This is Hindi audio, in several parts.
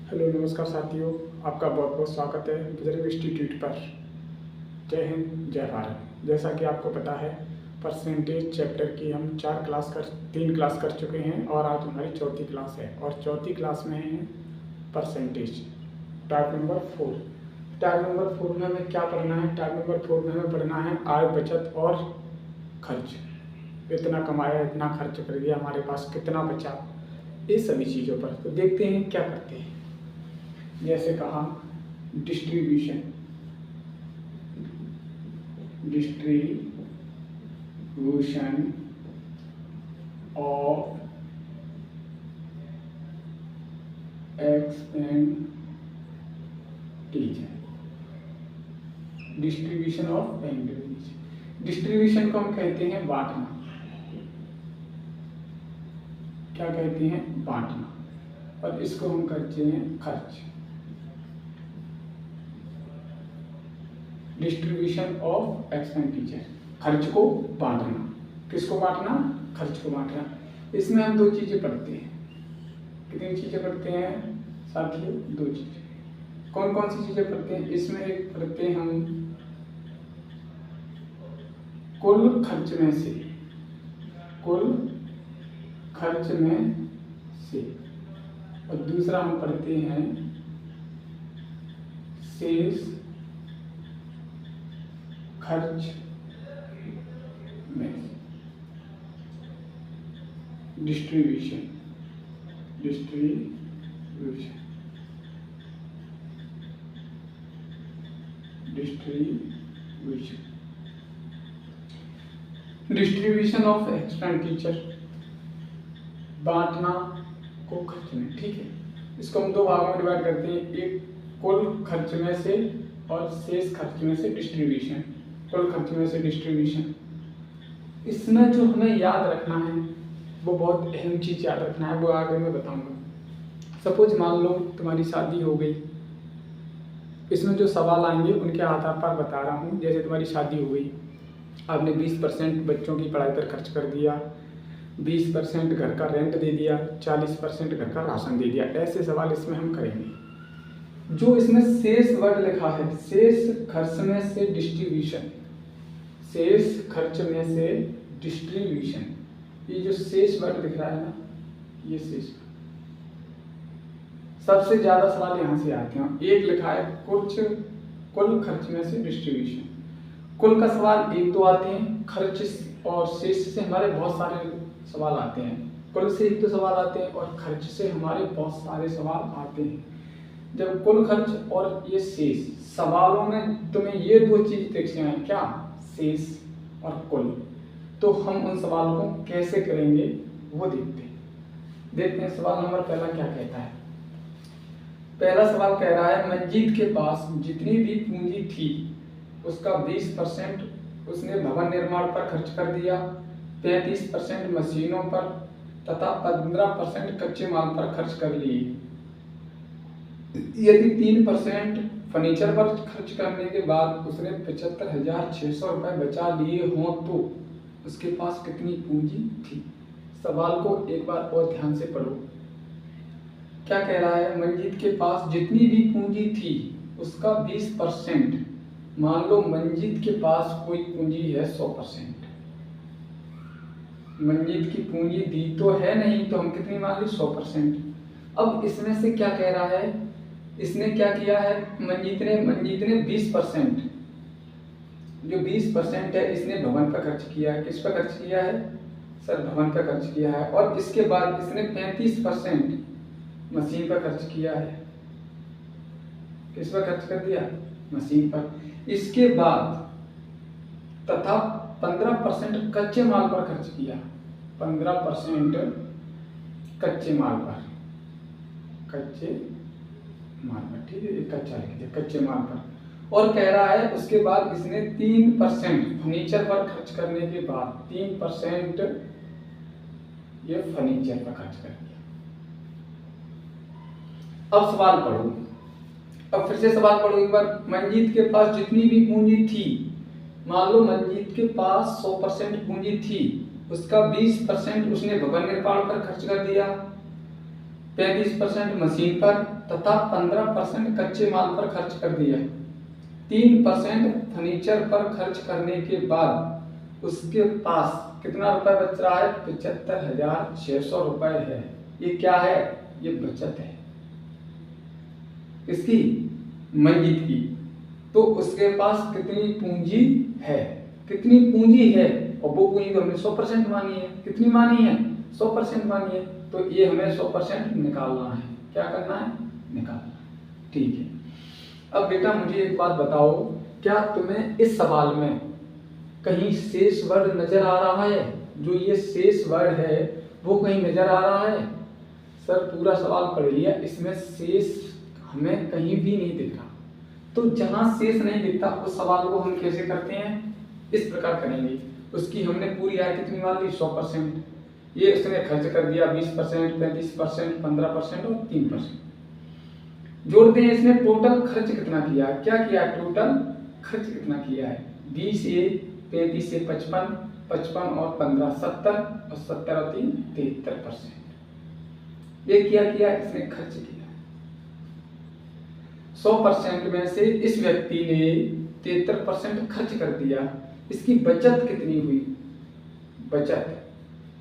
हेलो नमस्कार साथियों, आपका बहुत बहुत स्वागत है बजरंग इंस्टीट्यूट पर। जय हिंद जय भारत। जैसा कि आपको पता है, परसेंटेज चैप्टर की हम 3 क्लास कर चुके हैं और आज हमारी चौथी क्लास है और चौथी क्लास में है percentage type number 4। Type number 4 में हमें क्या पढ़ना है? टाइप नंबर 4 में हमें पढ़ना है आय, बचत और खर्च। इतना कमाया, इतना खर्च कर दिया, हमारे पास कितना बचा, ये सभी चीज़ों पर। तो देखते हैं क्या करते हैं। जैसे कहा distribution of expenditure. Distribution of expenditure, distribution को हम कहते हैं बांटना। क्या कहते हैं? बांटना। और इसको हम कहते हैं खर्च। डिस्ट्रीब्यूशन ऑफ एक्सपेंडिचर, खर्च को बांटना। किसको बांटना? खर्च को बांटना। इसमें हम दो चीजें पढ़ते हैं। कितनी चीजें पढ़ते हैं साथियों? दो चीजें। कौन कौन सी चीजें पढ़ते हैं? इसमें एक पढ़ते हैं हम कुल खर्च में से, कुल खर्च में से। और दूसरा हम पढ़ते हैं शेष खर्च में। डिस्ट्रीब्यूशन डिस्ट्रीब्यूशन ऑफ एक्सपेंडिचर, बांटना को खर्च में। ठीक है, इसको हम दो भागों में डिवाइड करते हैं, एक कुल खर्च में से और शेष खर्च में से डिस्ट्रीब्यूशन। कुल खर्च में से डिस्ट्रीब्यूशन, इसमें जो हमें याद रखना है वो बहुत अहम चीज याद रखना है, वो आगे मैं बताऊंगा। सपोज मान लो तुम्हारी शादी हो गई, इसमें जो सवाल आएंगे उनके आधार पर बता रहा हूँ। जैसे तुम्हारी शादी हो गई, आपने 20% बच्चों की पढ़ाई पर खर्च कर दिया, 20% घर का रेंट दे दिया, 40% घर का राशन दे दिया। ऐसे सवाल इसमें हम करेंगे। जो इसमें शेष वर्ड लिखा है, शेष खर्च में से डिस्ट्रीब्यूशन, शेष खर्च में से डिस्ट्रीब्यूशन, ये जो शेष वर्ड दिख रहा है ना, ये शेष। सबसे ज्यादा सवाल यहाँ से आते हैं। एक लिखा है कुल खर्च में से डिस्ट्रीब्यूशन। कुल का सवाल एक दो आते हैं, खर्च और शेष से हमारे बहुत सारे सवाल आते हैं। कुल से एक दो सवाल आते हैं और खर्च से हमारे बहुत सारे सवाल आते हैं। जब कुल खर्च और ये शेष, सवालों में तुम्हें ये दो चीज देखनी है, क्या? शेष और कुल। तो हम उन सवालों को कैसे करेंगे वो देखते हैं। सवाल नंबर पहला क्या कहता है? पहला सवाल कह रहा है मंजीत के पास जितनी भी पूंजी थी उसका 20% उसने भवन निर्माण पर खर्च कर दिया, 35% मशीनों पर तथा 15% कच्चे माल पर खर्च कर लिए। यदि 3% फर्नीचर पर खर्च करने के बाद उसने 75,600 रुपए बचा लिए हों तो उसके पास कितनी पूंजी थी? सवाल को एक बार और ध्यान से पढ़ो। क्या कह रहा है? मंजीत के पास जितनी भी पूंजी थी उसका 20%। मान लो मंजीत के पास कोई पूंजी है 100%। मंजीत की पूंजी दी तो है नहीं, तो हम कितनी मान ली? 100%। अब इसमें से क्या कह रहा है? इसने क्या किया है? मंजीत ने 20%, जो 20% है इसने भवन पर खर्च किया है। किस पर खर्च किया है सर? भवन पर खर्च किया है। और इसके बाद इसने 35% मशीन पर खर्च किया है। किस पर खर्च कर दिया? मशीन पर। इसके बाद तथा 15% कच्चे माल पर खर्च किया। 15% कच्चे माल पर, ठीक है, कच्चा लिख दिया, कच्चे माल पर। और कह रहा है उसके बाद इसने 3% फर्नीचर पर खर्च करने के बाद 3% ये फर्नीचर पर खर्च कर दिया। अब सवाल पढ़ो, अब फिर से सवाल पढ़ो एक बार। मंजीत के पास जितनी भी पूंजी थी, मान लो मंजीत के पास 100% पूंजी थी, उसका 20% उसने भवन निर्माण पर खर्च कर दिया, 35% मशीन पर तथा 15% कच्चे माल पर खर्च कर दिया। 3% फर्नीचर पर खर्च करने के बाद उसके पास कितना रुपए बच रहा है? 75,600 रुपए है। ये क्या है? ये बचत है। किसकी? मंजित की। तो उसके पास कितनी पूंजी है? कितनी पूंजी है? और वो पूंजी तो हमने 100% मानी है। कितनी मानी है? 100% मानी है। तो ये हमें 100% निकालना है। क्या करना है? निकालना। ठीक है। अब बेटा मुझे एक बात बताओ, क्या तुम्हें इस सवाल में कहीं शेष वर्ड नजर आ रहा है? जो ये शेष वर्ड है वो कहीं नजर आ रहा है? सर पूरा सवाल पढ़ लिया, इसमें शेष हमें कहीं भी नहीं दिख रहा। तो जहां शेष नहीं दिखता उस सवाल को हम कैसे करते हैं? इस प्रकार करेंगे। उसकी हमने पूरी आय कितनी मान ली? 100%। ये उसने खर्च कर दिया 20%, 35%, 15% और 3%। जोड़ते हैं, इसने टोटल खर्च कितना किया? क्या किया? टोटल खर्च कितना किया है? 20 से 35 से 55, 55 और 15 70 और 70 और 3 73%। ये क्या किया? इसने खर्च किया। 100% में से इस व्यक्ति ने 73% खर्च कर दिया। इसकी बचत कितनी हुई? बचत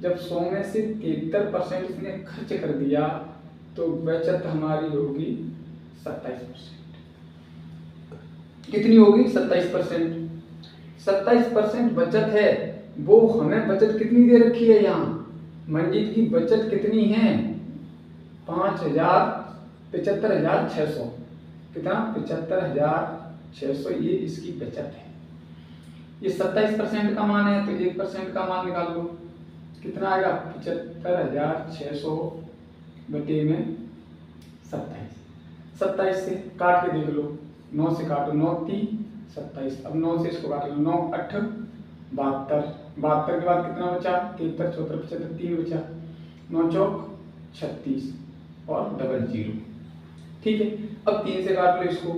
जब 100 में से 73% इसने खर्च कर दिया तो बचत हमारी होगी 27%। कितनी होगी? 27%। 27% बचत है। वो हमें बचत कितनी दे रखी है? यहाँ मंजीत की बचत कितनी है? 75,600। कितना? 75,600। ये इसकी बचत है। ये 27% का मान है तो 1% का मान निकाल लो। कितना आएगा? 75,600 बटे में 27। 27 से काट के देख लो, 9 से काटो, 9 3 27। अब 9 से इसको काट लो, 9 8 72। 72 के बाद कितना बचा? 73 74 75 3 बचा, 9 चौक 36 और डबल 0। ठीक है। अब 3 से काट लो इसको,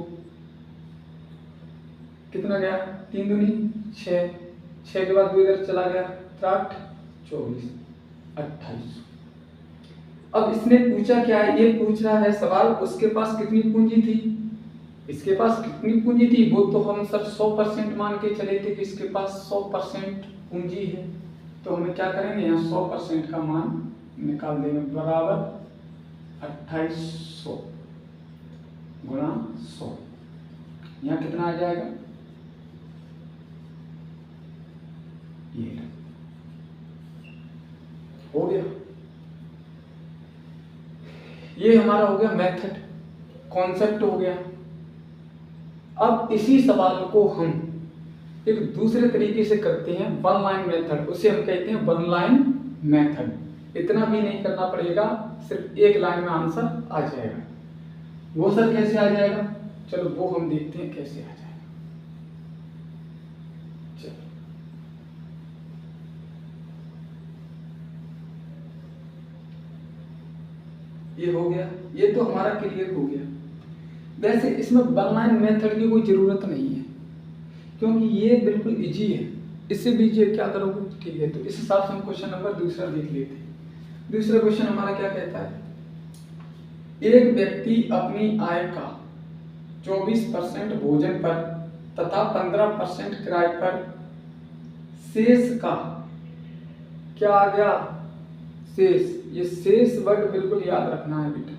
कितना गया? 3 दूनी 6, 6 के बाद 2 इधर चला गया, 8 24 28। अब इसने पूछा क्या है? ये पूछ रहा है सवाल उसके पास कितनी पूंजी थी। इसके पास कितनी पूंजी थी? वो तो हम सर 100% मान के चले थे कि इसके पास 100% पूंजी है। तो हमें क्या करेंगे? यहाँ 100% का मान निकाल देंगे, बराबर 2800 गुणा 100। यहाँ कितना आ जाएगा? ये हो गया। ये हमारा हो गया मेथड, कॉन्सेप्ट हो गया। अब इसी सवाल को हम एक दूसरे तरीके से करते हैं, वन लाइन मेथड। उसे हम कहते हैं वन लाइन मेथड। इतना भी नहीं करना पड़ेगा, सिर्फ एक लाइन में आंसर आ जाएगा। वो सर कैसे आ जाएगा? चलो वो हम देखते हैं कैसे आ जाएगा। चलो ये हो गया, ये तो हमारा क्लियर हो गया। वैसे इसमें वन लाइन मेथड की कोई जरूरत नहीं है क्योंकि ये बिल्कुल इजी है। इससे भी ये क्या करोगे? ठीक है, तो इस हिसाब से हम क्वेश्चन नंबर दूसरा देख लेते हैं। दूसरा क्वेश्चन हमारा क्या कहता है? एक व्यक्ति अपनी आय का 24% भोजन पर तथा 15% किराए पर शेष का, क्या आ गया? शेष। ये शेष वर्ड बिल्कुल याद रखना है बेटा।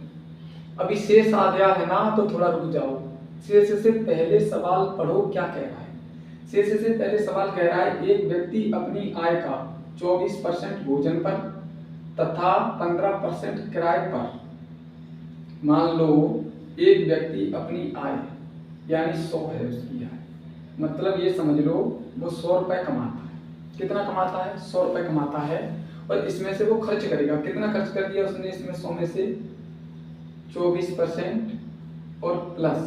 अभी शेष आ गया है ना, तो थोड़ा रुक जाओ। शेष से पहले सवाल पढ़ो क्या कह रहा है। शेष से पहले सवाल कह रहा है एक व्यक्ति अपनी आय का 24% भोजन पर तथा 15% किराए पर, मान लो एक व्यक्ति अपनी आय यानी 100 है उसकी आय, मतलब ये समझ लो वो 100 रुपए कमाता है। कितना कमाता है? 100 रुपए कमाता है और इसमें से वो खर्च करेगा। कितना खर्च कर दिया उसने? इसमें 100 में से 24% और प्लस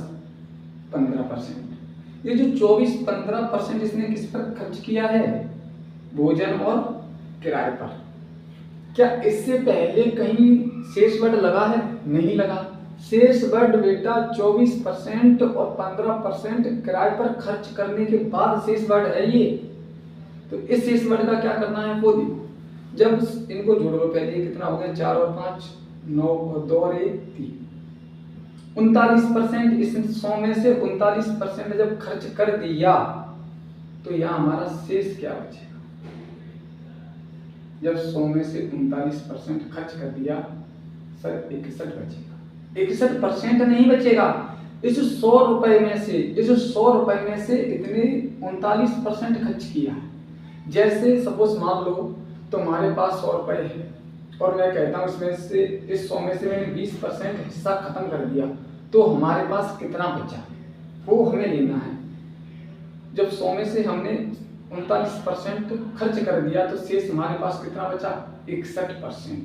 15%। ये जो 24-15% इसने किस पर खर्च किया है? भोजन और किराए पर। क्या इससे पहले कहीं शेष वर्ड लगा है? नहीं लगा। शेष वर्ड बेटा 24% और 15% किराए पर खर्च करने के बाद शेष वर्ड है ये। तो इस शेष वर्ड का क्या करना है वो देखो। जब इनको जोड़ो, पहले कितना हो गया? 4 और 5 9 और 2 और 1 3, 39%। इस 100 में से 39% जब खर्च कर दिया तो यहाँ हमारा शेष क्या बचेगा? जब 100 में से 39% खर्च कर दिया सर 61 बचेगा। 61% नहीं बचेगा। इस 100 रुपए में से इतने 39% खर्च किया है। जैसे सपोज मान लो तुम्हारे पास 100 रुपए है और मैं कहता हूँ इसमें से इस 100 में से मैंने 20% हिस्सा खत्म कर दिया, तो हमारे पास कितना बचा वो हमें लेना है। जब 100 में से हमने 39% खर्च कर दिया तो शेष हमारे पास कितना बचा? 61%।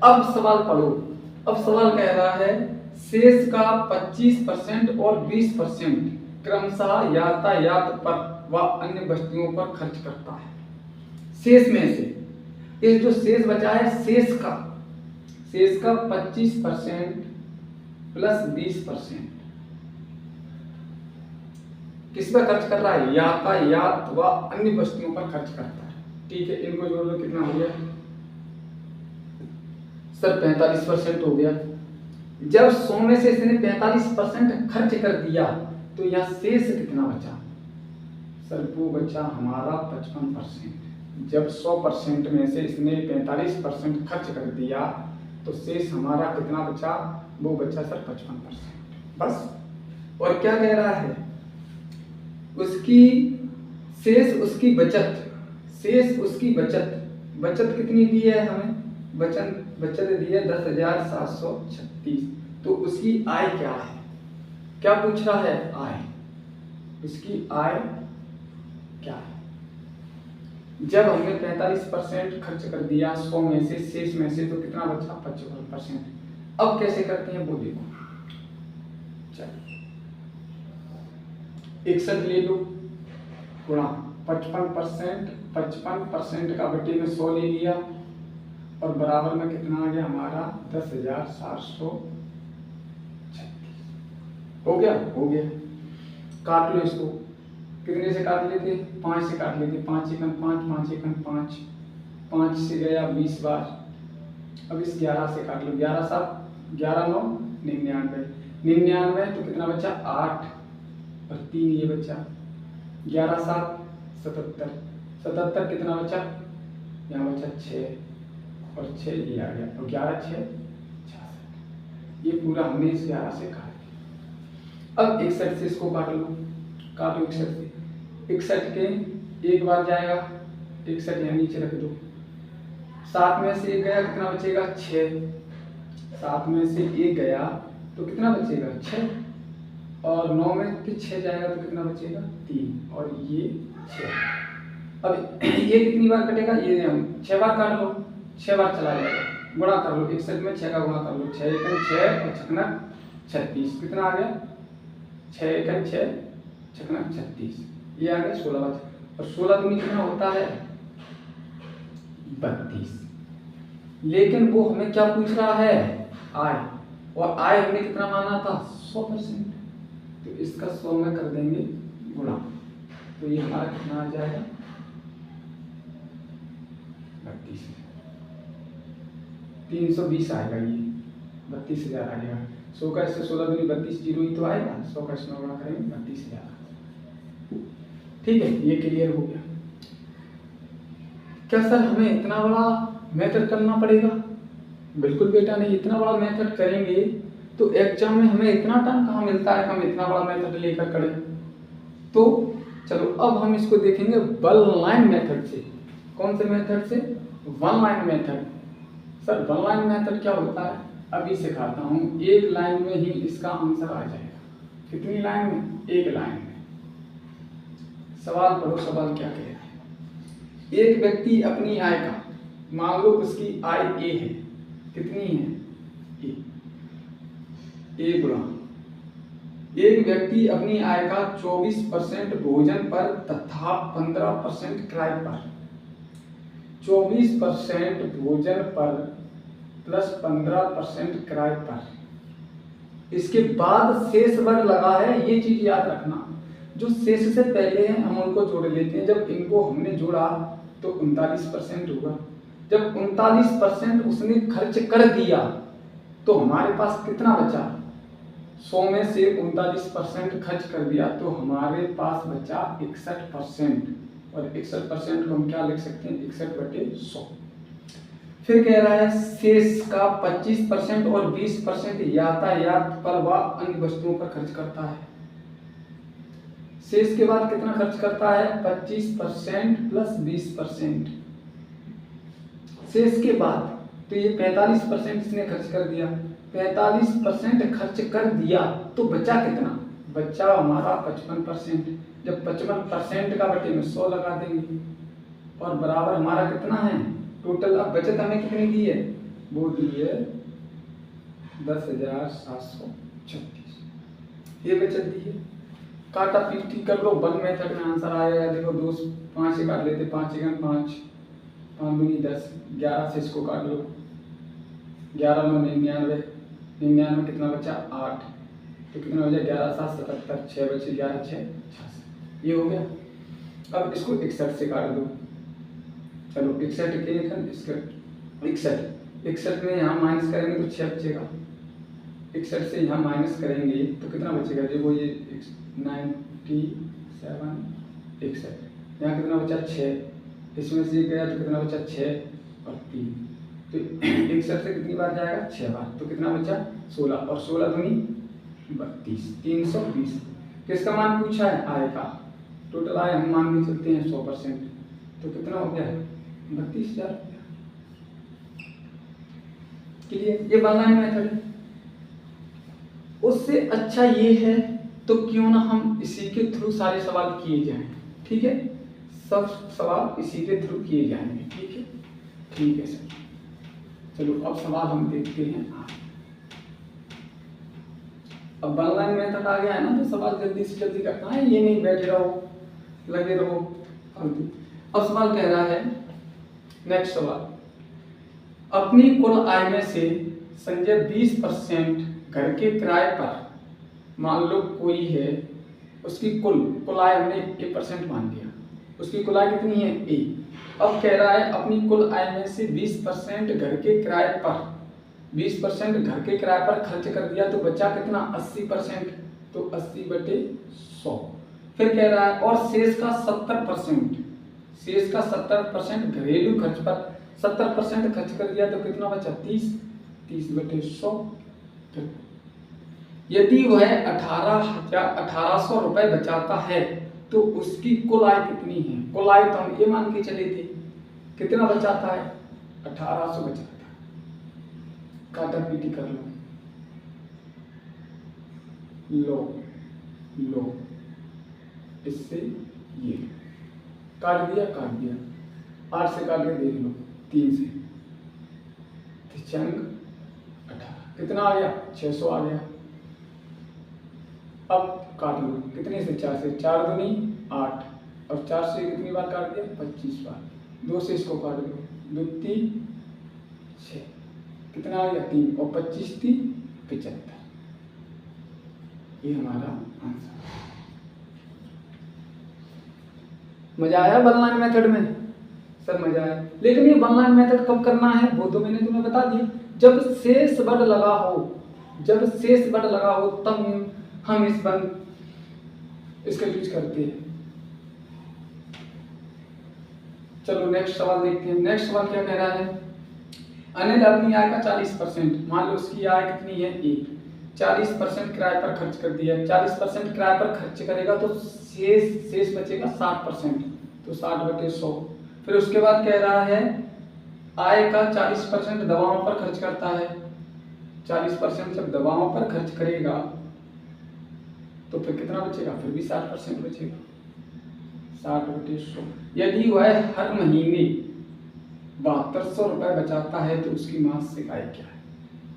अब सवाल पढ़ो। अब सवाल कह रहा है शेष का 25% और 20% क्रमशः यातायात पर व अन्य वस्तुओं पर खर्च करता है। शेष में से ये जो शेष बचा है शेष का 25% प्लस 20% किस पर खर्च कर रहा है? यातायात व अन्य वस्तुओं पर खर्च करता है। ठीक है, इनको जोड़ लो, कितना हो गया सर? 45% हो गया। जब 100 में से इसने 45% खर्च कर दिया तो यह शेष कितना बचा सर? वो बचा हमारा 55%। जब 100% में से इसने 45% खर्च कर दिया तो शेष हमारा कितना बचा? वो बचा सर 55%। बस। और क्या कह रहा है? उसकी शेष उसकी बचत कितनी दी है हमें? बचत दी है 10,736। तो उसकी आय क्या है? क्या पूछ रहा है? आय। उसकी आय क्या है? जब हमने 45% खर्च कर दिया 100 में से, शेष में से, तो कितना बचा? 55%। अब कैसे करते हैं वो देखो। चलिए 61 ले लो गुणा 55% का बटे में 100 ले लिया और बराबर में कितना आ गया हमारा? 10,736। हो गया? हो गया। काट लो इसको। कितने से काट लेते? 5 से काट लेते। 5 एकम 5, 5 एकम 5, 5 से गया 20 बार। अब इस 11 से काट लो। 11 7, 11 9 99। 99 तो कितना बचा? 8 और 3 ये बचा। 11 7 77। 77 कितना बचा? यहाँ बचा 6 और 6 ये आ गया और 11 6 66। ये पूरा हमने इस 11 से काट दिया। अब 61 से इसको काट लो। काटो 61 से। 61 के एक बार जाएगा, 61 यहाँ नीचे रख दो। 7 में से 1 गया, कितना बचेगा? 6। 7 में से 1 गया तो कितना बचेगा? 6। और 9 में फिर 6 जाएगा तो कितना बचेगा? 3 और ये 6। अब ये कितनी बार कटेगा? ये हम 6 बार काट लो, 6 बार चला जाएगा। गुणा कर लो 61 में 6 का गुणा कर लो। 6 एकम 6 और 6 36 कितना आ गया? 6 एकम 6 6 36 ये आ गया 16 बचा। और 16 दूनी कितना होता है? 32। लेकिन वो हमें क्या पूछ रहा है? आय। और आय हमने कितना माना था? 100%। तो इसका 100 में कर देंगे गुणा, तो ये हमारा कितना आ जाएगा? 32। 320 आएगा। ये 32,000 आ गया। 100 का इससे 16 दूनी 32, 0 ही तो आएगा। 100 का इसमें गुणा करेंगे 32,000। ठीक है, ये क्लियर हो गया। क्या सर हमें इतना बड़ा मेथड करना पड़ेगा? बिल्कुल बेटा नहीं। इतना बड़ा मेथड करेंगे तो एग्जाम में हमें इतना टाइम कहाँ मिलता है हम इतना बड़ा मेथड लेकर करें। तो चलो अब हम इसको देखेंगे वन लाइन मेथड से। कौन से मेथड से? One line method. Sir one line method क्या होता है? अभी सिखाता हूँ। एक लाइन में ही इसका आंसर आ जाएगा। कितनी लाइन में? एक लाइन में। सवाल पढ़ो। सवाल क्या कह रहा है? एक व्यक्ति अपनी आय का, मान लो उसकी आय ए है। कितनी है? ए गुणा। एक व्यक्ति अपनी आय का 24% भोजन पर तथा 15% किराए पर, 24% भोजन पर प्लस 15% किराए पर। इसके बाद शेष वर्ग लगा है। ये चीज याद रखना, जो शेष से पहले हैं हम उनको जोड़ लेते हैं। जब इनको हमने जोड़ा तो 39% होगा। जब 39% उसने खर्च कर दिया तो हमारे पास कितना बचा? 100 में से 39% खर्च कर दिया तो हमारे पास बचा 61%। और 61% को हम क्या लिख सकते हैं? 61/100। फिर कह रहा है शेष का 25% और 20% यातायात पर व अन्य वस्तुओं पर खर्च करता है। शेष के बाद कितना खर्च करता है? 25% प्लस 20%। शेष के बाद तो ये 45% इसने खर्च कर दिया, 45% खर्च कर दिया तो बचा कितना? बचा हमारा 55%। जब 55% का बटे में 100 लगा देंगे और बराबर हमारा कितना है टोटल। अब बचत हमें कितनी दी है? वो दी है 10,736। ये बचत दी है। काटा पीटी कर लो, 1 मेथड में आंसर आएगा। देखो 2 5 से काट लेते, 5 1 5 5 दूनी 10, 11 से इसको काट लो, 11 9 99, 99 कितना बचा? 8। तो कितना बचा? 11 7 77, 6 बचे, 11 6 66। ये हो गया। अब इसको 61 से काट दो। चलो 61 के इसका 61 में यहाँ माइनस करेंगे तो 6 बचेगा। 61 से यहाँ माइनस करेंगे तो कितना बचेगा? देखो ये 97 61, यहाँ कितना बचा? 6। इसमें से गया तो कितना बचा? 6 और 3। तो 61 से कितनी बार जाएगा? 6 बार। तो कितना बचा? 16 और 16 दूनी 32, 320। किसका मान पूछा है? आय का। टोटल आय हम मान के चलते हैं 100%। तो कितना हो गया? 32,000 रुपया। क्लियर? ये ऑनलाइन मेथड है। उससे अच्छा ये है तो क्यों ना हम इसी के थ्रू सारे सवाल किए जाएं। ठीक है, सब सवाल इसी के थ्रू किए जाएंगे। ठीक है, ठीक है सर। चलो अब सवाल हम देखते हैं। अब ऑनलाइन मेथड आ गया है ना, तो सवाल जल्दी से जल्दी करना है, ये नहीं बैठे रहो लगे रहो। अब सवाल कह रहा है, नेक्स्ट सवाल, अपनी कुल आय में से संजय 20% घर के किराए पर, मान लो कोई है उसकी कुल आय हमने 1% मान लिया, उसकी कुल आय कितनी है? ए। अब कह रहा है अपनी कुल आय में से 20% घर के किराए पर, 20% घर के किराए पर खर्च कर दिया तो बचा कितना? 80%। तो 80/100। फिर कह रहा है और शेष का 70%, शेष का 70% घरेलू खर्च पर 70% खर्च कर दिया तो कितना बचा? 30/100। यदि वह 1800 रुपए बचाता है तो उसकी कुल आय कितनी है? कुल आय तो हम ये मान के चले थे, कितना बचाता है? 1800 बचाता है। काटा पीटी कर लो इससे ये काट दिया 8 से काट के देख लो, 3 से 18 कितना आ गया? 600 आ गया। अब काट लो कितने से? 4 से, 4 दूनी 8 और 4 से कितनी बार काट दिया? 25 बार। 2 से इसको काट दो, 2 3 6, कितना आ गया? 3 और 25 3 75। ये हमारा आंसर। मजा आया ऑनलाइन मेथड में? सर मजा आया। लेकिन ये ऑनलाइन मेथड कब करना है वो तो मैंने तुम्हें बता दिया, जब शेष बढ़ लगा हो, तब हम इसका यूज करते हैं। चलो नेक्स्ट सवाल देखते हैं। नेक्स्ट सवाल क्या कह रहा है? अनिल अपनी आय का 40%, मान लो उसकी आय कितनी है? 1, 40% किराए पर खर्च कर दिया। 40% किराए पर खर्च करेगा तो शेष बचेगा 60%, तो 60/100। फिर उसके बाद कह रहा है आय का 40% दवाओं पर खर्च करता है। 40% जब दवाओं पर खर्च करेगा तो फिर कितना बचेगा? फिर भी 60% बचेगा, 60/100। यदि वह हर महीने 7200 रुपए बचाता है तो उसकी मासिक आय क्या है?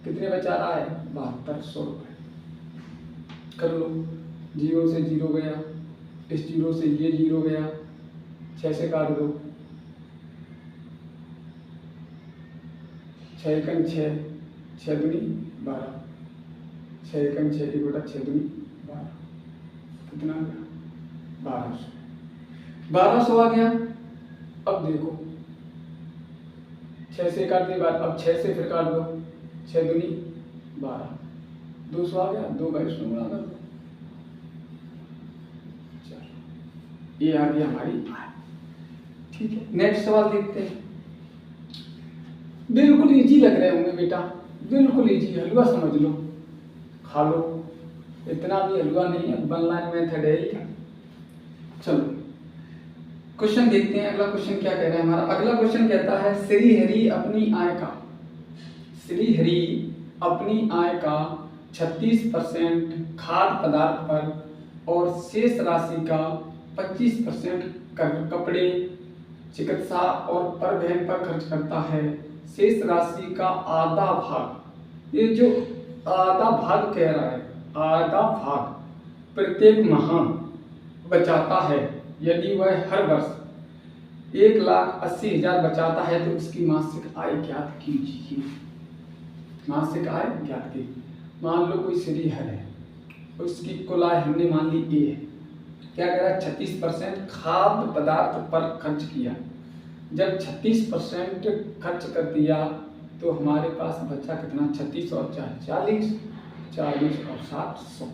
कितने बचा रहा है? 7200 रुपए। कर लो, 0 से 0 गया, इस 0 से ये 0 गया, 6 से काट दो, 6 एकम 6, 6 दूनी 12, 6 एकम 6 6 दूनी 12, कितना आ गया? 1200 आ गया। अब देखो 6 से काट दिए 12, अब 6 से फिर काट दो, 6 दूनी 12, 200 आ गया, 2 का इसमें गुणा कर दो। चलो ये आ गई हमारी आय। ठीक है, नेक्स्ट सवाल देखते हैं। बिल्कुल इजी लग रहे होंगे बेटा, बिल्कुल इजी, हलवा समझ लो, खा लो, इतना भी हलवा नहीं है, वन लाइन मेथड है ही। चलो क्वेश्चन देखते हैं, अगला क्वेश्चन क्या कह रहा है हमारा। अगला क्वेश्चन कहता है श्री हरि अपनी आय का 36% खाद्य पदार्थ पर और शेष राशि का 25% कपड़े, चिकित्सा और परिवहन पर खर्च करता है। शेष राशि का आधा भाग, ये जो आधा भाग कह रहा है, आधा भाग प्रत्येक माह बचाता है। यदि वह हर वर्ष 1,80,000 बचाता है तो उसकी मासिक आय ज्ञात कीजिए। मासिक आय ज्ञात कीजिए। मान लो कोई श्रीहरि है, उसकी कुल आय हमने मान ली ए है, क्या कह रहा है 36% खाद्य पदार्थ पर खर्च किया। जब 36% खर्च कर दिया तो हमारे पास बचा कितना, 36 और 40, 40 और 60, 100।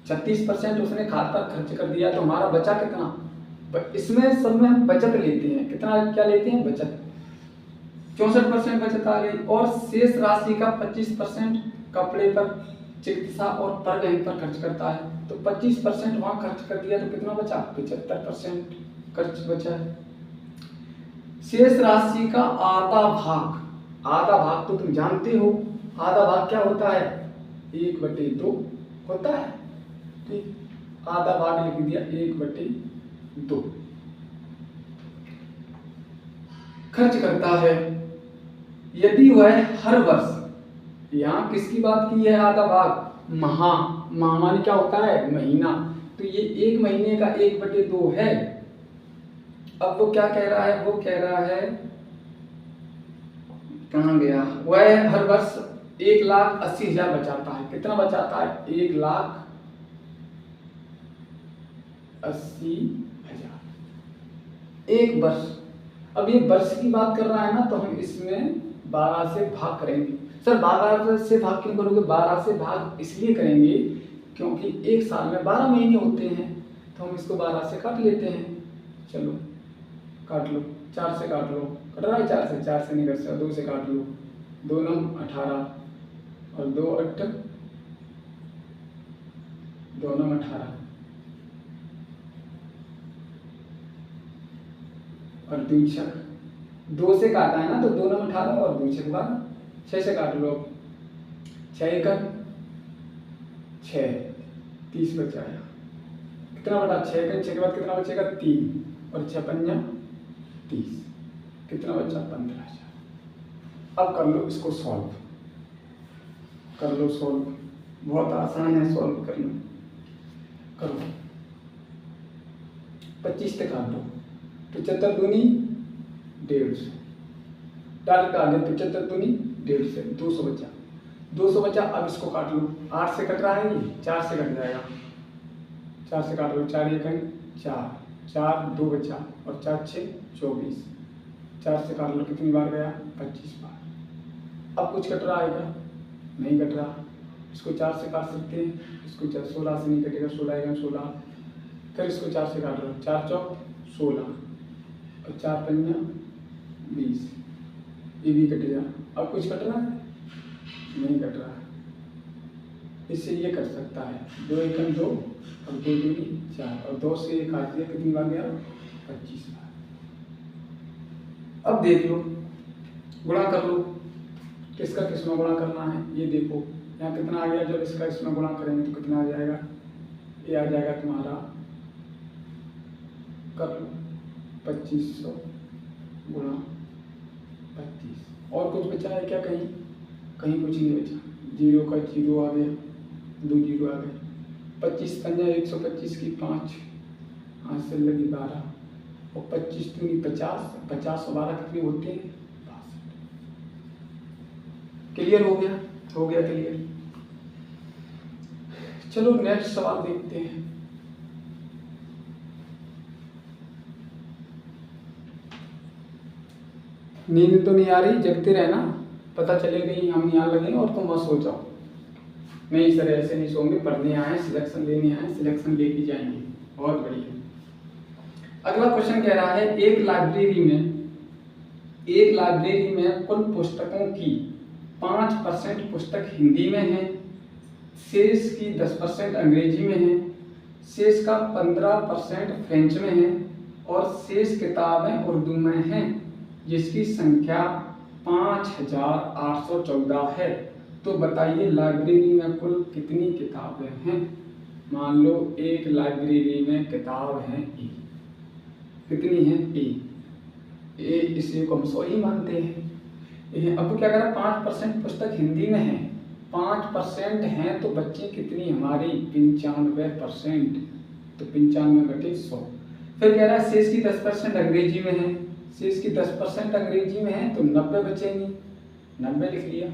36% उसने खाद पर खर्च कर दिया तो हमारा बचा कितना, इसमें सब में हम बचत लेते हैं, कितना क्या लेते हैं, बचत, 64% बचत आ गई। और शेष राशि का 25% कपड़े पर, चिकित्सा और परिवहन पर खर्च करता है। तो 25% वहां खर्च कर दिया तो कितना बचा, 75% खर्च बचा है। शेष राशि का आधा भाग तो तुम जानते हो, आधा भाग क्या होता है, 1/2 होता है। ठीक, आधा भाग लिख दिया 1/2 खर्च करता है। यदि वह हर वर्ष, यहाँ किसकी बात की है, आधा भाग, माह क्या होता है, महीना, तो ये 1 महीने का 1/2 है। अब वो क्या कह रहा है, वो कह रहा है, कहाँ गया, वह हर वर्ष 1,80,000 बचाता है। कितना बचाता है, 1,80,000 एक वर्ष। अब ये वर्ष की बात कर रहा है ना, तो हम इसमें 12 से भाग करेंगे। सर 12 से भाग क्यों करोगे, 12 से भाग इसलिए करेंगे क्योंकि एक साल में 12 महीने होते हैं, तो हम इसको 12 से काट लेते हैं। चलो काट लो, 4 से काट लो, कट रहा है 4 से नहीं कट सकता, 2 से काट लो, 2 9 18 और 2 8 2 9 18 और 2 6, 2 से काटा है ना, तो 2 9 18 और 2 6 12, 6 से काट लो, 6 1 6 30 बचाया, कितना बटा 6 6 के बाद कितना बचेगा, 3 और 6 5 30, कितना बचा, 15,000। अब कर लो इसको सॉल्व, कर लो सॉल्व, बहुत आसान है सॉल्व करना, करो। 25 से काट दो, 75 दूनी 150, डायरेक्ट काट दो, 75 दूनी 150, 200 बचा, 200 बचा। अब इसको काट लो, 8 से कट रहा है ये, 4 से कट जाएगा, 4 से काट लो, 4 1 4 4 2 बचा और 4 6 24, 4 से काट लो, कितनी बार गया, 25 बार। अब कुछ कट रहा है क्या, नहीं कट रहा, इसको 4 से काट सकते हैं, इसको 16 से नहीं कटेगा, 16 1 16, फिर इसको 4 से काट लो, 4 चौक 16 और 4 5 20, ये भी कट गया। अब कुछ कट रहा है, नहीं कट रहा है, इससे ये कर सकता है, 2 1 2 और 2 2 4 और 2 से काट दिया, कितनी बार गया, 25 बार। अब देख लो, गुणा कर लो, किसका किसमें गुणा करना है, ये देखो यहाँ कितना आ गया, जब इसका इसमें गुणा करेंगे तो कितना आ जाएगा, ये आ जाएगा तुम्हारा, कर लो 2500 गुणा 25। और कुछ बचा है क्या, कहीं कहीं कुछ नहीं बचा, 0 का 0 आ गया, 2 0 आ गए, 25 पंजा 125 की 5, हाथ से लगी 12 और 25 दूनी 50, 50 और 12 कितने होते हैं, 62। क्लियर हो गया, हो गया क्लियर। चलो नेक्स्ट सवाल देखते हैं। नींद तो नहीं आ रही, जगते रहना, पता चले कहीं हम यहाँ लगे और तुम मत सो जाओ। नहीं सर ऐसे नहीं सोंगे, पढ़ने आए, सिलेक्शन लेने आए, सिलेक्शन लेके जाएंगे। बहुत बढ़िया। अगला क्वेश्चन कह रहा है एक लाइब्रेरी में कुल पुस्तकों की 5% पुस्तक हिंदी में है, शेष की 10% अंग्रेजी में है, शेष का 15% फ्रेंच में है और शेष किताबें उर्दू में हैं, जिसकी संख्या 5814 है। तो बताइए लाइब्रेरी में कुल कितनी किताबें हैं। मान लो एक लाइब्रेरी में किताब है ए, कितनी है ए, इसे को हम 100 ही मानते हैं। अब क्या करा, 5% पुस्तक हिंदी में है, 5% हैं तो बच्चे कितनी हमारी 95%, तो 95/100। फिर कह रहा है शेष की 10% अंग्रेजी में है, शेष की 10% अंग्रेजी में है तो 90 बचेंगी, 90 लिख लिया।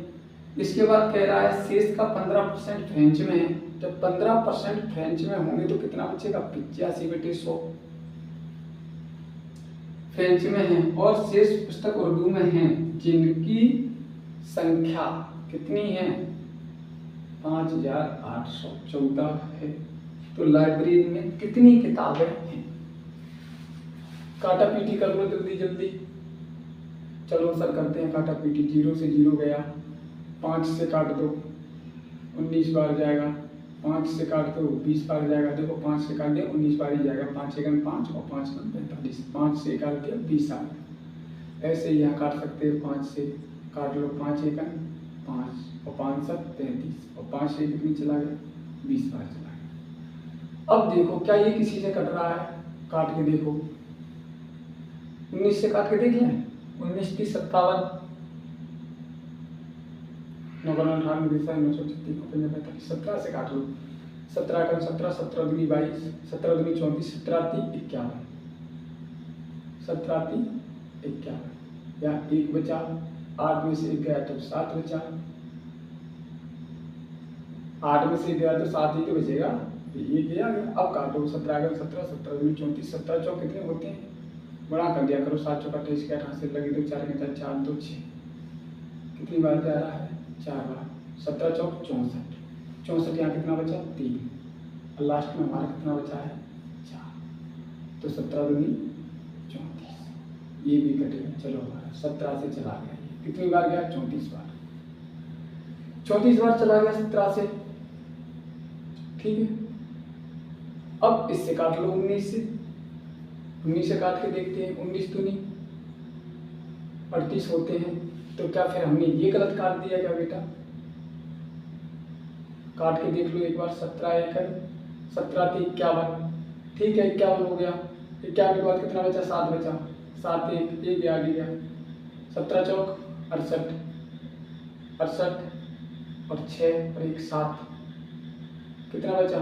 इसके बाद कह रहा है शेष का 15% फ्रेंच में है, जब 15% फ्रेंच में होंगे तो कितना बचेगा, 85/100 फ्रेंच में है। और शेष पुस्तक उर्दू में हैं, जिनकी संख्या कितनी है, 5814 है। तो लाइब्रेरी में कितनी किताबें हैं। काटा पीटी कर लो जल्दी जल्दी। चलो सर करते हैं काटा पीटी। 0 से 0 गया, 5 से काट दो 19 बार जाएगा, 5 से काट दो 20 बार जाएगा। देखो 5 से काट दिया 19 बार ही जाएगा, 5 एकन 5 और 5 एकन 45, 5 से काट दिया 20 आ गया। ऐसे यहाँ काट सकते हैं, 5 से काट लो 5 एकन 5 और 5 7 33 और 5 से कितनी चला गया, 20 बार चला गया। अब देखो क्या ये किसी से कट रहा है, काट के देखो 19 से काट के देख लें, 19 की 57, 17 से काट लो, 17 का 17, 17 दूनी 22, 17 दूनी 34, 17 3 51, 17 3 51, या 1 बचा, 8 में से 1 गया तो 7 बचा, 8 में से 1 गया तो 7 ही तो बचेगा, ये गया। अब काटो 17 का 17, 17 दूनी 34, 17 चौक कितने होते हैं, बड़ा कर दिया करो, 7 चौका 28 के 8 से लगे तो 4 के 4 4 2 6, कितनी बार जा रहा है, 4 बार, 17 चौक 64, 64 यहाँ कितना बचा 3, और लास्ट में हमारा कितना बचा है 4, तो 17 दूनी 34, ये भी कटेगा। चलो हमारा 17 से चला गया, कितनी बार गया 34 बार, 34 बार चला गया 17 से, ठीक है। अब इससे काट लो 19 से, 19 से काट के देखते हैं, 19 दूनी 38 होते हैं। तो क्या फिर हमने ये गलत काट दिया क्या बेटा, काट के देख लो एक बार, 17 एकन 17 3 51, ठीक है 51 हो गया। 51 के बाद कितना बचा, 7 बचा, 7 1 1 आ गया, 17 चौक 68, 68 और 6 और 1 7, कितना बचा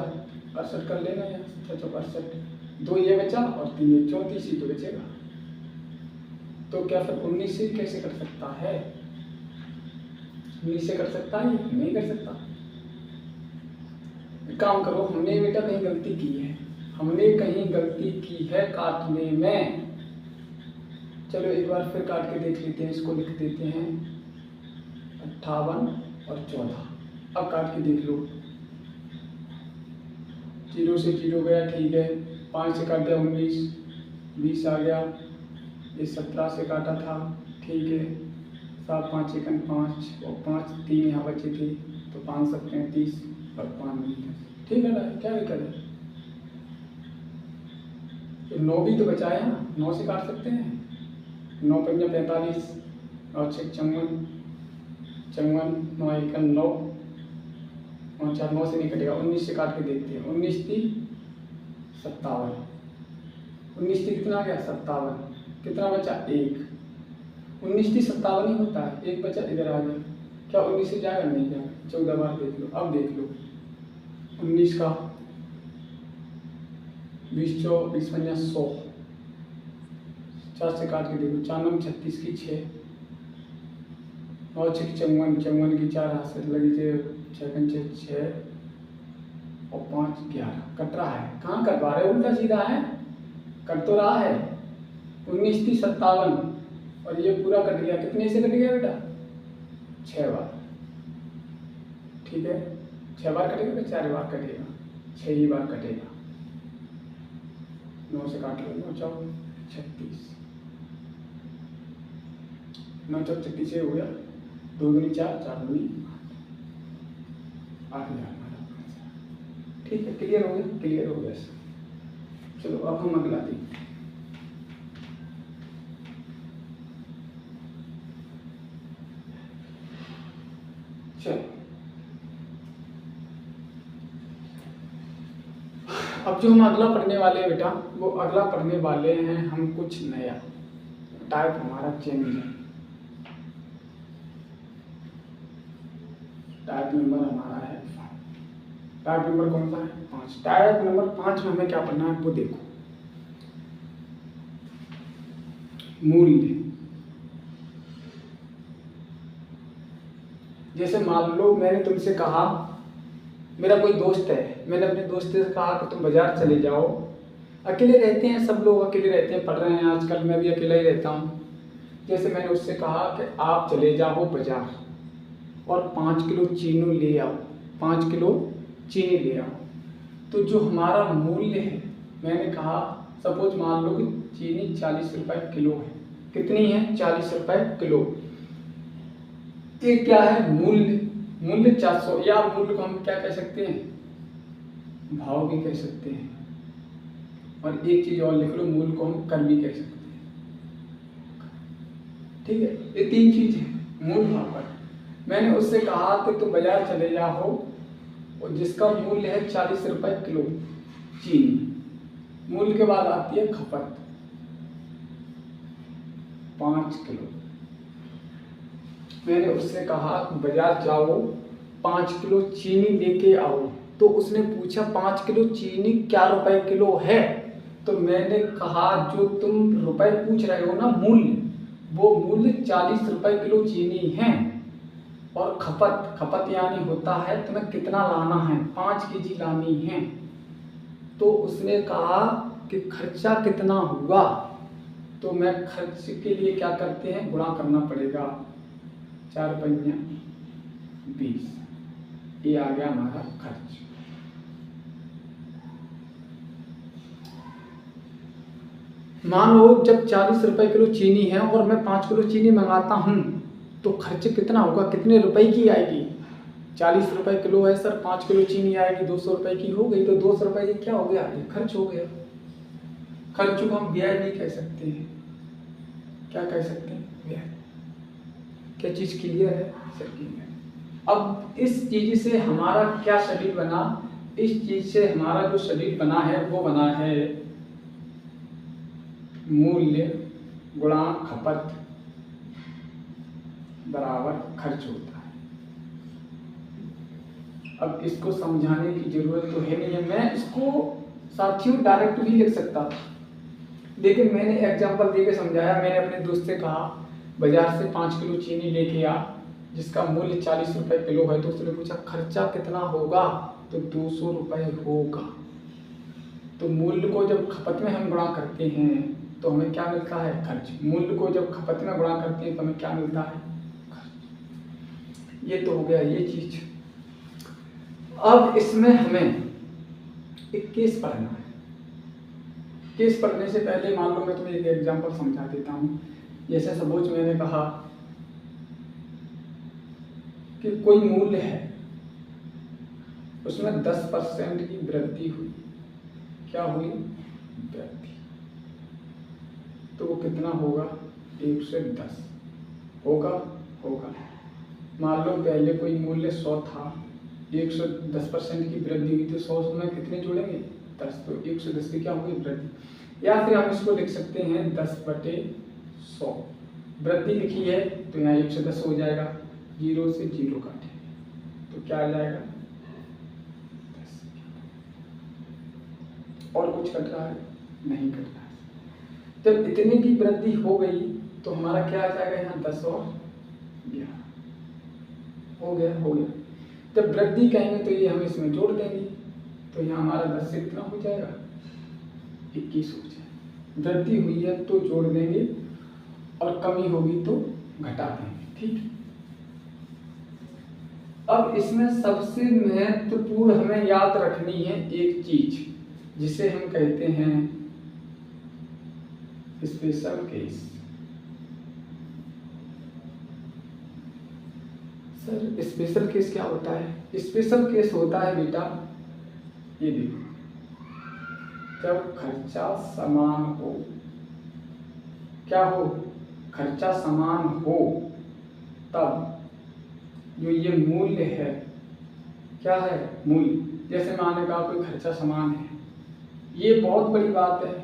68 कर लेना यार, 17 चौक 68, 2 ये बचा और 3 ये 34 ही तो बचेगा। तो क्या फिर 19 से कैसे कर सकता है, 19 से कर सकता है, नहीं कर सकता। काम करो, हमने बेटा कहीं गलती की है, हमने कहीं गलती की है काटने में। चलो एक बार फिर काट के देख लेते हैं, इसको लिख देते हैं 58 और 14। अब काट के देख लो, 0 से 0 गया, ठीक है, 5 से काट दिया 19, 20 आ गया, ये 17 से काटा था, ठीक है, 7 5 एकन 5 और 5 3 यहाँ बचे थे, तो 5 7 35 और 5 10, ठीक है ना, क्या दिक्कत है। तो 9 भी तो बचा है ना, 9 से काट सकते हैं, 9 5 45 और 6 54, 9 एकन 9 और 4 9 से नहीं कटेगा। 19 से काट के देखते हैं, 19 3 57, 19 3 कितना आ गया 57, कितना बचा 1, 19 3 57 ही होता है, 1 बचा इधर आ गया, क्या 19 से जाएगा, नहीं जाएगा। 14 बार देख लो, अब देख लो 19 का 20 चौक 20 पंजा 100, 4 से काट के देखो, 4 9 36 की 6 और 6 54, 54 की 4 हाथ से लगी 6 और 5 11, कट रहा है, कहाँ कटवा रहे, उल्टा सीधा है, कट तो रहा है। 19 3 57 और ये पूरा कट गया, कितने से कट गया बेटा? 6 बार। ठीक है, 6 बार कटेगा कि 4 बार कटेगा? 6 ही बार कटेगा। 9 से काट लो, 9 चौक 36, 9 चौक 36 हो गया, 2 दूनी 4, 4 दूनी 8,000। ठीक है, क्लियर हो गया? क्लियर हो गया सर। चलो अब हम अगला देखते हैं। चलो अब जो हम अगला पढ़ने वाले हैं बेटा, वो अगला पढ़ने वाले हैं हम कुछ नया। टाइप हमारा चेंज है। टाइप नंबर हमारा है 5। टाइप नंबर कौन सा है? 5। टाइप नंबर 5 में हमें क्या पढ़ना है वो देखो। मूल्य। जैसे मान लो मैंने तुमसे कहा, मेरा कोई दोस्त है, मैंने अपने दोस्त से कहा कि तुम बाजार चले जाओ। अकेले रहते हैं, सब लोग अकेले रहते हैं, पढ़ रहे हैं आजकल, मैं भी अकेला ही रहता हूँ। जैसे मैंने उससे कहा कि आप चले जाओ बाजार और 5 किलो चीनी ले आओ, 5 किलो चीनी ले आओ। तो जो हमारा मूल्य है, मैंने कहा सपोज मान लो कि चीनी 40 रुपए किलो है। कितनी है? 40 रुपए किलो। ये क्या है? मूल्य। मूल्य 400, या मूल्य को हम क्या कह सकते हैं? भाव भी कह सकते हैं। और एक चीज और लिख लो, मूल्य को हम कर भी कह सकते हैं। ठीक है, ये 3 चीज है मूल भाव पर। मैंने उससे कहा कि तुम बाजार चले जाओ और जिसका मूल्य है 40 रुपए किलो चीनी। मूल्य के बाद आती है खपत, 5 किलो। मैंने उससे कहा बाजार जाओ 5 किलो चीनी लेके आओ। तो उसने पूछा 5 किलो चीनी क्या रुपए किलो है? तो मैंने कहा जो तुम रुपए पूछ रहे हो ना मूल्य, वो मूल्य 40 रुपए किलो चीनी है। और खपत, खपत यानी होता है तुम्हें कितना लाना है, 5 केजी लानी है। तो उसने कहा कि खर्चा कितना हुआ? तो मैं खर्च के लिए क्या करते हैं, गुणा करना पड़ेगा। 4 पंजा 20, ये आ गया हमारा खर्च। मान लो जब 40 रुपए किलो चीनी है और मैं 5 किलो चीनी मंगाता हूं, तो खर्च कितना होगा, कितने रुपए की आएगी? 40 रुपए किलो है सर, 5 किलो चीनी आएगी, 200 रुपए की हो गई। तो 200 रुपए ये क्या हो गया? ये खर्च हो गया। खर्च को हम व्यय भी कह सकते हैं। क्या कह सकते हैं? व्यय। क्या चीज क्लियर है? Sir clear. अब इस चीज से हमारा क्या शरीर बना? इस चीज से हमारा जो शरीर बना है वो बना है मूल्य गुणा खपत बराबर खर्च होता है। अब इसको समझाने की जरूरत तो है नहीं है, मैं इसको साथियों डायरेक्ट भी लिख सकता था, लेकिन मैंने एग्जांपल देके समझाया। मैंने अपने दोस्त से कहा बाजार से 5 किलो चीनी लेके आ, जिसका मूल्य 40 रुपए किलो है। तो उसने पूछा खर्चा कितना होगा? तो 200 रुपए होगा। तो मूल्य को जब खपत में हम गुणा करते हैं तो हमें क्या मिलता है? खर्च। मूल्य को जब खपत में गुणा करते हैं तो हमें क्या मिलता है? खर्च। ये तो हो गया ये चीज। अब इसमें हमें एक केस पढ़ना है। केस पढ़ने से पहले मान लो मैं तुम्हें एक एग्जांपल समझा देता हूँ। जैसे सपोज मैंने कहा कि कोई मूल्य है, उसमें 10% की वृद्धि हुई। क्या हुई? वृद्धि। तो वो कितना होगा? 110 होगा। मान लो पहले कोई मूल्य 100 था, 110% की वृद्धि हुई, तो 100 में कितने जोड़ेंगे? 10। तो 110 की क्या होगी? वृद्धि। या फिर हम इसको लिख सकते हैं 10/100। वृद्धि लिखी है तो यहाँ 110 हो जाएगा, 0 से 0 काटे तो क्या आ जाएगा? 10। और कुछ कट रहा है? नहीं कट रहा है। जब इतने की वृद्धि हो गई तो हमारा क्या आ जाएगा? यहाँ 10 और 11 हो गया। जब वृद्धि कहेंगे तो ये हम इसमें जोड़ देंगे, तो यहाँ हमारा 10 से कितना हो जाएगा? 21 हो जाएगा। वृद्धि हुई है तो जोड़ देंगे और कमी होगी तो घटा देंगे। ठीक। अब इसमें सबसे महत्वपूर्ण हमें याद रखनी है एक चीज, जिसे हम कहते हैं special case. Sir special case क्या होता है? स्पेशल केस होता है बेटा, ये देखो, जब खर्चा समान हो, क्या हो, खर्चा समान हो, तब जो ये मूल्य है, क्या है, मूल्य। जैसे मैंने कहा कोई खर्चा समान है, ये बहुत बड़ी बात है।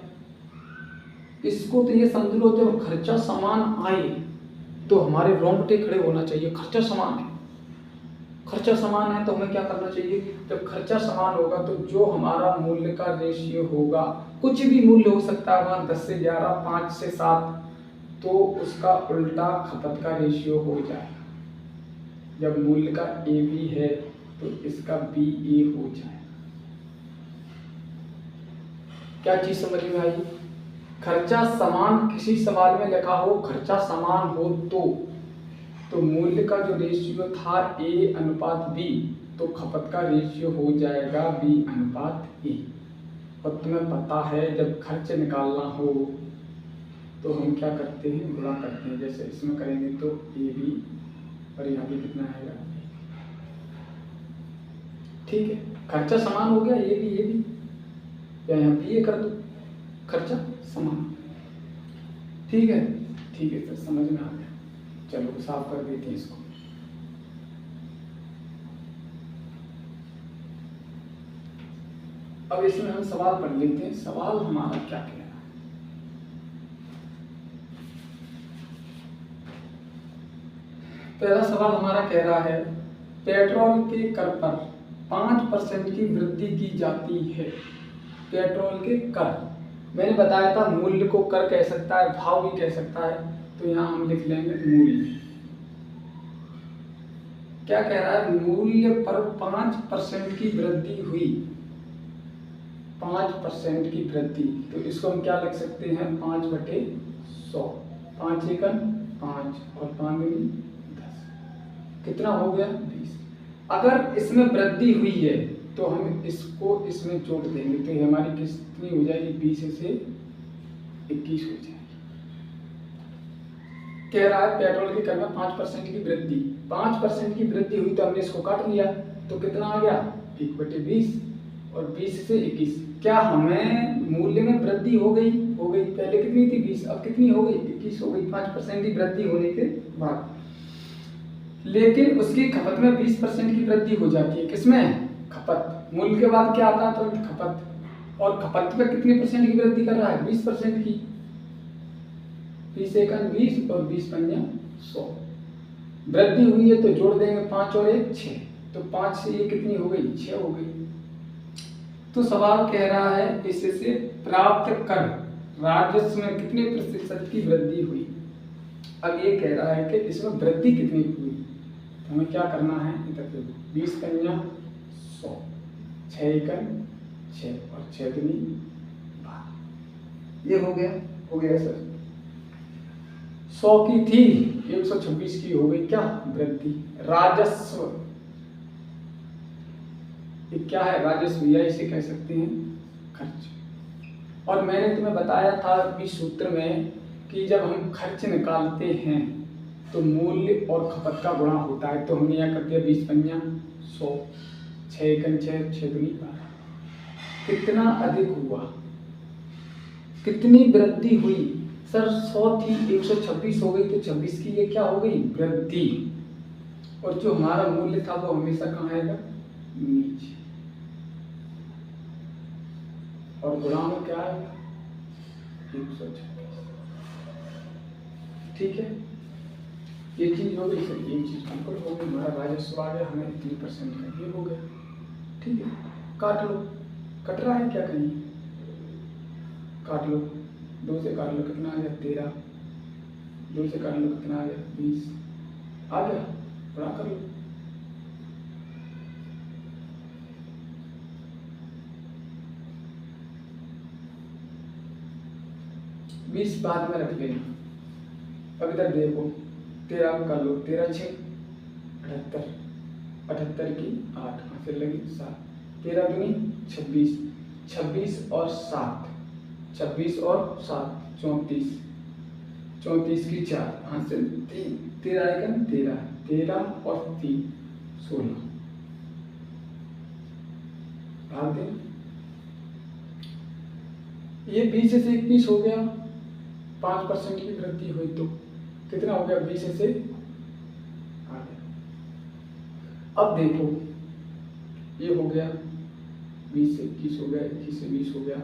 इसको तो ये समझ लो, जब खर्चा समान आए तो हमारे रोंगटे खड़े होना चाहिए। खर्चा समान है, खर्चा समान है तो हमें क्या करना चाहिए? जब खर्चा समान होगा तो जो हमारा मूल्य का रेशियो होगा, कुछ भी मूल्य हो सकता है हमारा, 10 से 11, 5 से 7, तो उसका उल्टा खपत का रेशियो हो जाएगा। जब मूल्य का ए बी है तो इसका बी ए हो जाएगा। क्या चीज समझ में आई? खर्चा समान, किसी सवाल में लिखा हो खर्चा समान हो तो मूल्य का जो रेशियो था ए अनुपात बी, तो खपत का रेशियो हो जाएगा बी अनुपात ए। और तुम्हें पता है जब खर्च निकालना हो तो हम क्या करते हैं? गुणा करते हैं। जैसे इसमें करेंगे तो ए बी, और यहाँ भी कितना आएगा? ठीक है, खर्चा समान हो गया, ये भी, या यहाँ बी ए कर दो, खर्चा समान। ठीक है, ठीक है, तो समझ में आ गया। चलो साफ कर देते हैं इसको। अब इसमें हम सवाल पढ़ लेते हैं। सवाल हमारा क्या कह रहा है? पहला सवाल हमारा कह रहा है, पेट्रोल के कर पर 5% की वृद्धि की जाती है। पेट्रोल के कर, मैंने बताया था मूल्य को कर कह सकता है, भाव भी कह सकता है, तो यहाँ हम लिख लेंगे मूल्य। क्या कह रहा है? मूल्य पर 5% की वृद्धि हुई, 5% की वृद्धि, तो इसको हम क्या लिख सकते हैं? 5/100। 5 एकम 5 और 5 दूनी 10, कितना हो गया? 20। अगर इसमें वृद्धि हुई है तो हम इसको इसमें जोड़ देंगे, तो ये हमारी कितनी हो जाएगी? 20 से 21 हो जाएगी। कह रहा है पेट्रोल के कर में 5% की वृद्धि, 5% की वृद्धि हुई तो हमने इसको काट लिया, तो कितना आ गया? 1/20, और 20 से 21। क्या हमें मूल्य में वृद्धि हो गई? हो गई। पहले कितनी थी? 20, अब कितनी हो गई? 21 हो गई, 5% की वृद्धि होने के बाद। लेकिन उसकी खपत में 20% की वृद्धि हो जाती है। किसमें? खपत। मूल्य के बाद क्या आता है? तुरंत खपत। और खपत में कितने परसेंट की वृद्धि कर रहा है? 20% की। 20 एकम 20 और 20 पंजा 100। वृद्धि हुई है तो जोड़ देंगे 5 और 1 6, तो 5 से ये कितनी हो गई? 6 हो गई। तो सवाल कह रहा है इससे प्राप्त कर राजस्व में कितने प्रतिशत की वृद्धि हुई। अब ये कह रहा है कि इसमें वृद्धि कितनी हुई, तो हमें क्या करना है? इधर देखो, 20 पंजा 100, 6 एकम 6 और 6 दूनी 12। ये हो गया? हो गया सर। 100 की थी, 126 की हो गई क्या? वृद्धि। राजस्व, ये क्या है? राजस्व, या इसे कह सकते हैं खर्च। और मैंने तुम्हें बताया था अभी सूत्र में कि जब हम खर्च निकालते हैं तो मूल्य और खपत का गुणा होता है, तो हमने यहाँ कर दिया 20 पंजा 100, 6 एकम 6, 6 दूनी 12। कितना अधिक हुआ? कितनी वृद्धि हुई? सर 100 थी, 126 हो गई, तो 26 की ये क्या हो गई? वृद्धि। और जो हमारा मूल्य था वो हमेशा कहाँ आएगा? नीचे। और गुणा में क्या आएगा? 126। ठीक है, ये चीज हो गई सर, ये चीज बिल्कुल हो गई। हमारा राजस्व आ गया, हमें इतनी परसेंट का ये हो गया। ठीक है, काट लो। कट रहा है क्या? कहीं काट लो। 2 से काट लो, कितना आ गया? 13। 2 से काट लो, कितना आ गया? 20। आ गया? गुणा कर लो। बीस बाद में रख लेना। अब इधर देखो 13 कर लो, 13 6 78, 78 की 8 हासिल लगी 7, 13 दूनी 26, 26 और 7, 26 और 7 34, 34 की 4 हासिल 3, 13 एकन 13, 13 और 3 16 भाग दें। ये 20 से 21 हो गया, 5% की वृद्धि हुई तो कितना हो गया 20 से आ गया। अब देखो ये हो गया 20 से 21 हो गया, 21 से 20 हो गया।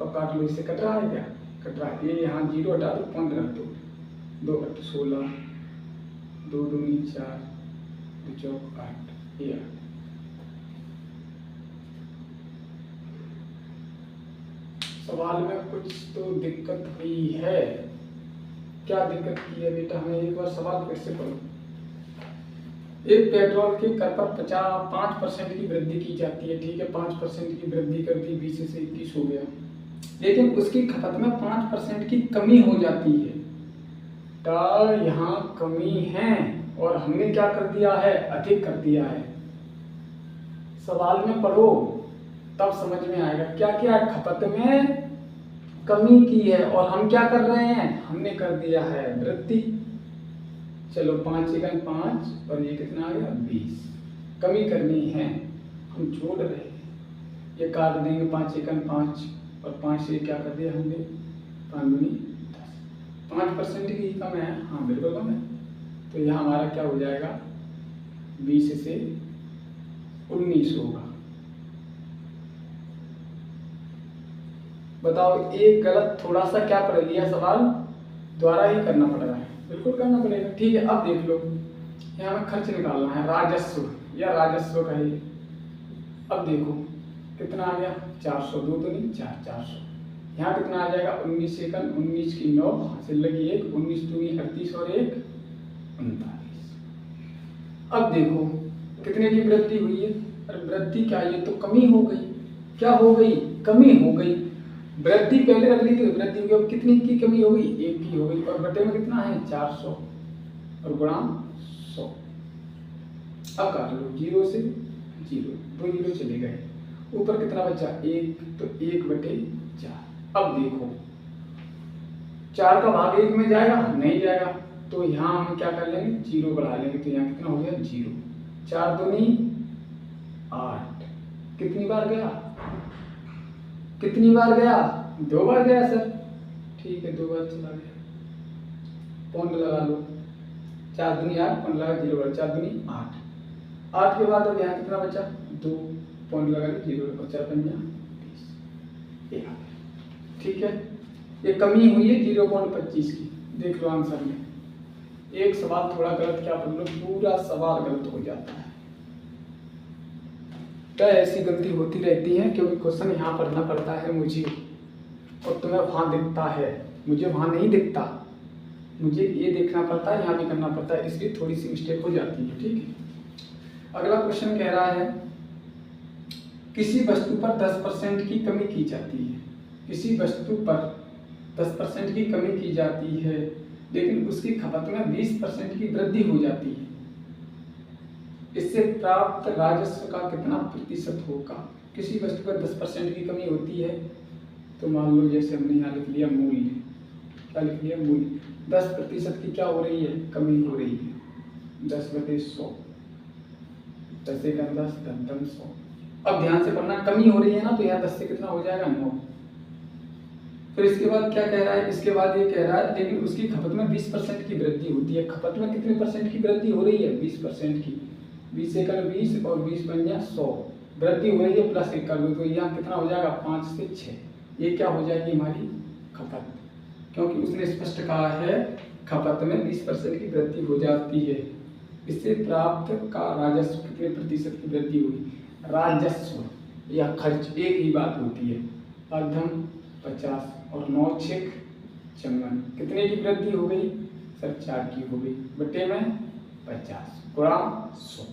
अब काट लो, इससे कट रहा है क्या, कट रहा है। ये यहाँ 0 हटा दो, 15 रख दो, 2 8 16, 2 दूनी 4, 2 चौक 8, ये 8। सवाल में कुछ तो दिक्कत हुई है, क्या दिक्कत की है बेटा, हमें एक बार सवाल फिर से पढ़ो। एक पेट्रोल के कर पर 5% की वृद्धि की जाती है, ठीक है, 5% की वृद्धि कर दी, 20 से 21 हो गया, लेकिन उसकी खपत में 5% की कमी हो जाती है। तो यहाँ कमी है और हमने क्या कर दिया है, अधिक कर दिया है। सवाल में पढ़ो तब समझ में आएगा क्या क्या खपत में कमी की है और हम क्या कर रहे हैं, हमने कर दिया है वृद्धि। चलो 5 एकन 5 और ये कितना आ गया 20, कमी करनी है, हम जोड़ रहे हैं, ये काट देंगे 5 एकन 5 और 5 से क्या कर दिया हमने 5 दूनी 10, 5% की कम है, हाँ बिल्कुल कम है। तो यहाँ हमारा क्या हो जाएगा 20 से 19 होगा। बताओ एक गलत थोड़ा सा क्या पढ़ लिया, सवाल द्वारा ही करना पड़ रहा है, बिल्कुल करना पड़ेगा, ठीक है। अब देख लो यहाँ हमें खर्च निकालना है, राजस्व या राजस्व का ही। अब देखो कितना आ गया 400, 2 दूनी 4, 400। यहाँ कितना आ जाएगा 19 एकन 19 की 9 हासिल लगी 1, 19 दूनी 38 और 1 39। अब देखो कितने की वृद्धि हुई है, अरे वृद्धि क्या, ये तो कमी हो गई, क्या हो गई, कमी हो गई। वृद्धि पहले रख ली तो वृद्धि हुई, अब कितनी की कमी हो गई, 1 की हो गई, और बटे में कितना है 400 और गुणा 100। अब काट लो 0 से 0, 2 0 चले गए, ऊपर कितना बचा 1, तो 1/4। अब देखो 4 का भाग 1 में जाएगा, नहीं जाएगा, तो यहाँ हम क्या कर लेंगे 0 बढ़ा लेंगे, तो यहाँ कितना हो गया 0, 4 दूनी 8, कितनी बार गया, कितनी बार गया 2 बार गया सर, ठीक है 2 बार चला गया, पॉइंट लगा लो, 4 दूनी 8 पॉइंट लगा 0 बार, 4 दूनी 8, 8 के बाद अब यहाँ कितना बचा 2 पॉइंट लगा 0 और 4 पंजा 20, ठीक है। ये कमी हुई है 0.25 की, देख लो आंसर में। एक सवाल थोड़ा गलत क्या पढ़ लो, पूरा सवाल गलत हो जाता है। तो ऐसी गलती होती रहती है क्योंकि क्वेश्चन यहाँ पढ़ना पड़ता है मुझे और तुम्हें वहाँ दिखता है, मुझे वहाँ नहीं दिखता, मुझे ये देखना पड़ता है, यहाँ भी करना पड़ता है, इसलिए थोड़ी सी मिस्टेक हो जाती है, ठीक है। अगला क्वेश्चन कह रहा है किसी वस्तु पर 10% की कमी की जाती है, किसी वस्तु पर 10% की कमी की जाती है लेकिन उसकी खपत में 20% की वृद्धि हो जाती है, इससे प्राप्त राजस्व का कितना प्रतिशत होगा। किसी वस्तु पर 10% की कमी होती है तो मान लो जैसे हमने यहाँ लिख लिया मूल्य, क्या लिख लिया मूल्य, 10% की क्या हो रही है कमी हो रही है, 10/100, 10 एकम 10, 10 100। अब ध्यान से पढ़ना, कमी हो रही है ना, तो यहाँ 10 से कितना हो जाएगा 9। फिर इसके बाद क्या कह रहा है, इसके बाद ये कह रहा है लेकिन उसकी खपत में 20% की वृद्धि होती है। खपत में कितने परसेंट की वृद्धि हो रही है 20% की, 20 एकड़ 20 और 20 पंजा 100 वृद्धि हो रही है, प्लस 1 कर दो तो यहाँ कितना हो जाएगा 5 से 6, ये क्या हो जाएगी हमारी खपत, क्योंकि उसने स्पष्ट कहा है खपत में 20% की वृद्धि हो जाती है, इससे प्राप्त का राजस्व कितने प्रतिशत की वृद्धि हुई। राजस्व या खर्च एक ही बात होती है, अधम 50 और 9 6 54, कितने की वृद्धि हो गई सर 4 की हो गई, बटे में 50 गुणा 100,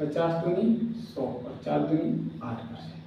50 दूनी 100 और 4 दूनी 8%।